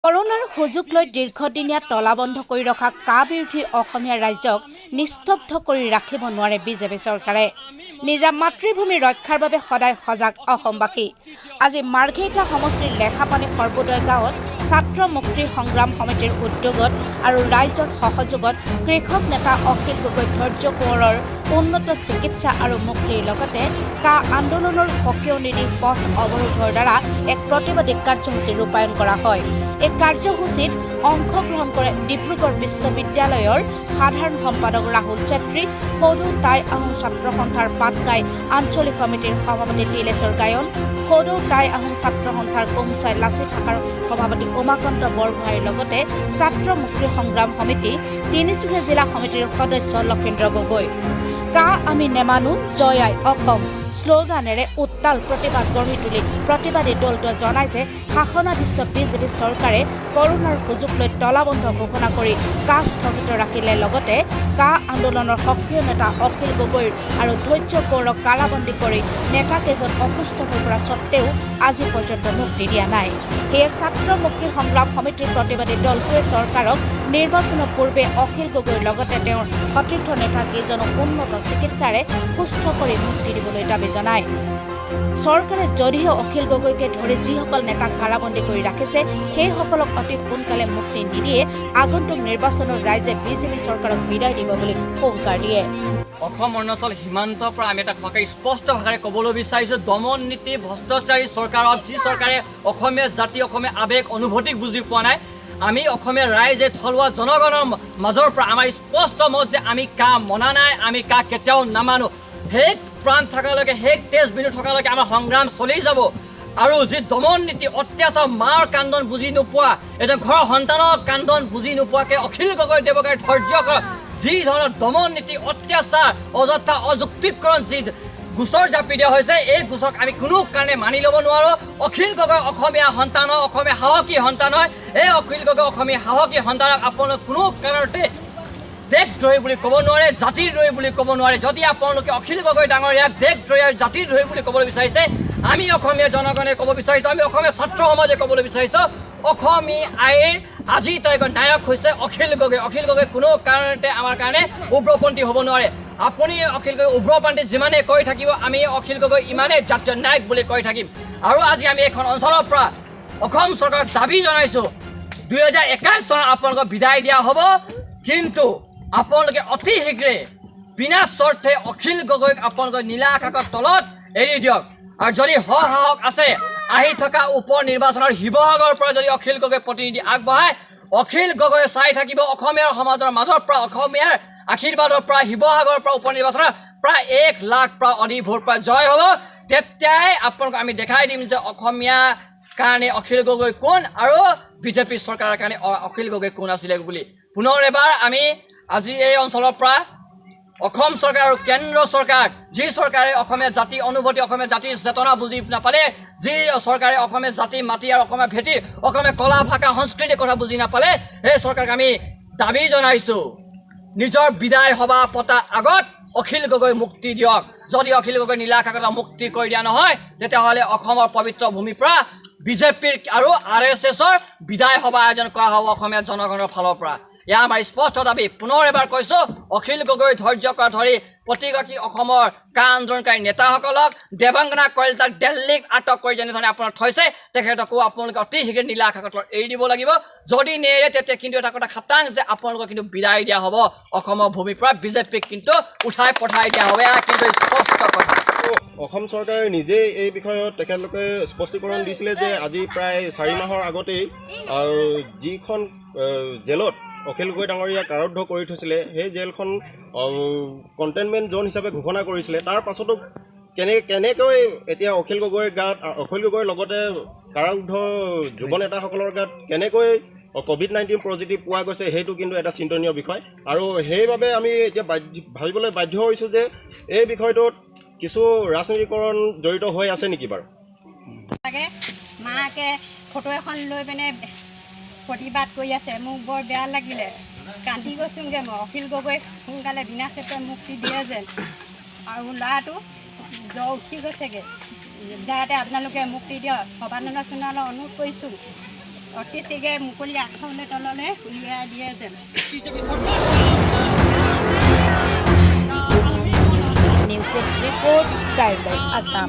কৰোনাৰ সুযোগ লৈ দীৰ্ঘদিনীয়া তলাবন্ধ কৰি ৰখা কা বিৰোধী অসমীয়া ৰাইজক নিস্তব্ধ কৰি ৰাখিব নোৱাৰে বিজেপি চৰকাৰে। নিজা মাতৃভূমি ৰক্ষাৰ বাবে সদায় সজাগ অসমবাসী। আজি মাৰ্ঘেৰিটা সমষ্টিৰ লেখাপানী সৰ্বোদয় গাঁৱত ছাত্ৰ মুক্তি সংগ্ৰাম সমিতিৰ উদ্যোগত আৰু ৰাইজৰ সহযোগত কৃষক নেতা অখিল গগৈ ধৈৰ্য কোঁৱৰৰ উন্নত চিকিৎসা আৰু মুক্তিৰ লগতে কা আন্দোলনৰ সকীয় নিৰ্দেশ পথ অৱৰোধৰ দ্বাৰা এক প্ৰতিবাদী কাৰ্যসূচী ৰূপায়ণ কৰা হয়। এই কাৰ্যসূচীত অংশগ্ৰহণ কৰে ডিব্ৰুগড় বিশ্ববিদ্যালয়ৰ সাধাৰণ সম্পাদক ৰাহুল চেত্ৰী, সৰু টাই আহোম ছাত্ৰ সন্থাৰ পাটকাই আঞ্চলিক সমিতিৰ সভাপতি তিলেশ্বৰ গায়ন, সৰু টাই আহোম ছাত্ৰ সন্থাৰ কোমচাই লাচিত শাখাৰ সভাপতি উমাকান্ত বৰগোহাঁইৰ লগতে ছাত্ৰ মুক্তি সংগ্ৰাম সমিতি তিনিচুকীয়া জিলা সমিতিৰ সদস্য লক্ষীন্দ্ৰ গগৈ। কা আমি নেমানো জয় আই অসম শ্লোগানেৰে উত্তাল প্ৰতিবাদ গঢ়ি তুলি প্ৰতিবাদী দলটোৱে জনাইছে শাসনাধীষ্ঠ বিজেপি চৰকাৰে কৰোনাৰ সুযোগ লৈ তলাবন্ধ ঘোষণা কৰি কা স্থগিত ৰাখিলে লগতে কা আন্দোলনৰ সক্ৰিয় নেতা অখিল গগৈৰ আৰু ধৈৰ্য কোঁৱৰক কাৰাবন্দী কৰি নেতাকেইজন অসুস্থ হৈ পৰা স্বত্তেও আজি পৰ্যন্ত মুক্তি দিয়া নাই। সেয়ে ছাত্ৰ মুক্তি সংগ্ৰাম সমিতিৰ প্ৰতিবাদী দলটোৱে চৰকাৰক নিৰ্বাচনৰ পূৰ্বে অখিল গগৈৰ লগতে তেওঁৰ সতীৰ্থ নেতাকেইজনক উন্নত চিকিৎসাৰে সুস্থ কৰি মুক্তি দিবলৈ দাবী জনায়। চৰকাৰে যদিহে অখিল গগৈকে ধৰি যিসকল নেতাক কাৰাবন্দী কৰি ৰাখিছে সেইসকলক অতি সোনকালে মুক্তি নিদিয়ে আগন্তুক নিৰ্বাচনত ৰাইজে বিজেপি চৰকাৰক বিদায় দিব বুলি হুংকাৰ দিয়ে। অসম অৰুণাচল সীমান্তৰ পৰা আমি এটা কথাকে স্পষ্ট ভাষাৰে ক'বলৈ বিচাৰিছোঁ, দমন নীতি ভ্ৰষ্টাচাৰী চৰকাৰত যি চৰকাৰে অসমীয়া জাতি অসমীয়া আৱেগ অনুভূতিক বুজি পোৱা নাই। আমি অসমীয়া ৰাইজে থলুৱা জনগণৰ মাজৰ পৰা আমাৰ স্পষ্ট মত যে আমি কা মনা নাই, আমি কা কেতিয়াও নামানো। সেই প্ৰাণ থকালৈকে সেই তেজ বিনু থকালৈকে আমাৰ সংগ্ৰাম চলি যাব। আৰু যি দমন নীতি অত্যাচাৰ মাৰ কান্দন বুজি নোপোৱা এজন ঘৰৰ সন্তানৰ কান্দন বুজি নোপোৱাকৈ অখিল গগৈ দেৱকে ধৈৰ্য কৰা যি ধৰণৰ দমন নীতি অত্যাচাৰ অযথা অযুক্তিকৰণ যি গোচৰ জাপি দিয়া হৈছে এই গোচৰক আমি কোনো কাৰণে মানি ল'ব নোৱাৰোঁ। অখিল গগৈ অসমীয়া সন্তান হয়, অসমীয়া সাহসী সন্তান হয়। এই অখিল গগৈ অসমীয়া সাহসী সন্তানক আপোনালোকে কোনো কাৰণতে দেশদ্ৰোহী বুলি ক'ব নোৱাৰে, জাতিদ্ৰোহী বুলি ক'ব নোৱাৰে। যদি আপোনালোকে অখিল গগৈ ডাঙৰীয়াক দেশদ্ৰোহী আৰু জাতিদ্ৰোহী বুলি ক'বলৈ বিচাৰিছে, আমি অসমীয়া জনগণে ক'ব বিচাৰিছোঁ, আমি অসমীয়া ছাত্ৰ সমাজে ক'বলৈ বিচাৰিছোঁ, অসমীয়া আইৰ আজি তাৰিখৰ নায়ক হৈছে অখিল গগৈ। অখিল গগৈ কোনো কাৰণতে আমাৰ কাৰণে উগ্ৰপন্থী হ'ব নোৱাৰে। আপুনি অখিল গগৈ উগ্ৰপন্থী যিমানেই কৈ থাকিব, আমি অখিল গগৈ ইমানেই জাতীয় নায়ক বুলি কৈ থাকিম। আৰু আজি আমি এখন অঞ্চলৰ পৰা অসম চৰকাৰক দাবী জনাইছোঁ 2021 চনত আপোনালোকক বিদায় দিয়া হ'ব, কিন্তু আপোনালোকে অতি শীঘ্ৰে বিনা স্বাৰ্থে অখিল গগৈক আপোনালোকে নীলা আকাশৰ তলত এৰি দিয়ক। আৰু যদি সাহস আছে আহি থকা উপ নিৰ্বাচনৰ শিৱসাগৰৰ পৰা যদি অখিল গগৈ প্ৰতিনিধি আগবঢ়ায়, অখিল গগৈ চাই থাকিব অসমীয়াৰ সমাজৰ মাজৰ পৰা অসমীয়াৰ আশীৰ্বাদৰ পৰা শিৱসাগৰৰ পৰা উপ নিৰ্বাচনৰ প্ৰায় 1 লাখ পৰা অধিক ভোট পৰা জয় হ'ব। তেতিয়াই আপোনালোকক আমি দেখাই দিম যে অসমীয়া কাৰণে অখিল গগৈ কোন আৰু বিজেপি চৰকাৰৰ কাৰণে অখিল গগৈ কোন আছিলে বুলি। পুনৰ এবাৰ আমি আজি এই অঞ্চলৰ পৰা অসম চৰকাৰ আৰু কেন্দ্ৰ চৰকাৰ যি চৰকাৰে অসমীয়া জাতি অনুভূতি অসমীয়া জাতিৰ চেতনা বুজি নাপালে, যি চৰকাৰে অসমীয়া জাতি মাটি আৰু অসমীয়া ভেটি অসমীয়া কলা ভাষা সংস্কৃতিৰ কথা বুজি নাপালে, সেই চৰকাৰক আমি দাবী জনাইছোঁ নিজৰ বিদায় সভা পতাৰ আগত অখিল গগৈ মুক্তি দিয়ক। যদি অখিল গগৈ নীলা আকাশত মুক্তি কৰি দিয়া নহয়, তেতিয়াহ'লে অসমৰ পবিত্ৰ ভূমিৰ পৰা বিজেপিৰ আৰু RSSৰ বিদায় সভা আয়োজন কৰা হ'ব অসমীয়া জনগণৰ ফালৰ পৰা। এয়া আমাৰ স্পষ্ট দাবী। পুনৰ এবাৰ কৈছোঁ, অখিল গগৈ ধৈৰ্য কৰা ধৰি প্ৰতিগৰাকী অসমৰ কা আন্দোলনকাৰী নেতাসকলক দেৱাংগনা কলিতাক দিল্লীক আটক কৰি যেনেধৰণে আপোনাক থৈছে, তেখেতকো আপোনালোকে অতি শীঘ্ৰে নীলা আকাশত এৰি দিব লাগিব। যদি নেৰে তেতিয়া কিন্তু এটা কথা খাটাং যে আপোনালোকক কিন্তু বিদায় দিয়া হ'ব অসমৰ ভূমিৰ পৰা, বিজেপিক কিন্তু উঠাই পঠাই দিয়া হ'ব। এয়া কিন্তু স্পষ্ট কথা। অসম চৰকাৰে নিজেই এই বিষয়ত তেখেতলোকে স্পষ্টীকৰণ দিছিলে যে আজি প্ৰায় 4 মাহৰ আগতেই যিখন জেলত অখিল গগৈ ডাঙৰীয়া কাৰাৰুদ্ধ কৰি থৈছিলে সেই জেলখন কণ্টেইনমেণ্ট জ'ন হিচাপে ঘোষণা কৰিছিলে। তাৰ পাছতো কেনেকৈ এতিয়া অখিল গগৈৰ গাত অখিল গগৈৰ লগতে কাৰাৰুদ্ধ যুৱ নেতাসকলৰ গাত কেনেকৈ COVID-19 পজিটিভ পোৱা গৈছে সেইটো কিন্তু এটা চিন্তনীয় বিষয়। আৰু সেইবাবে আমি এতিয়া ভাবিবলৈ বাধ্য হৈছোঁ যে এই বিষয়টোত কিছু ৰাজনীতিকৰণ জড়িত হৈ আছে নেকি বাৰু? মাকে ফটো এখন লৈ পিনে প্ৰতিবাদ কৰি আছে, মোক বৰ বেয়া লাগিলে, কান্দি গৈছোঁগৈ মই। অখিল গগৈ সোনকালে বিনা স্বাৰ্থে মুক্তি দিয়ে যেন, আৰু ল'ৰাটো জ্বৰ উঠি গৈছেগৈ, যাতে আপোনালোকে মুক্তি দিয়ক। সৰ্বানন্দ সোণোৱালক অনুৰোধ কৰিছোঁ অতি শীঘ্ৰে মুকলি আখৰলৈ তললৈ উলিয়াই দিয়ে যেন। News desk report timeline Assam.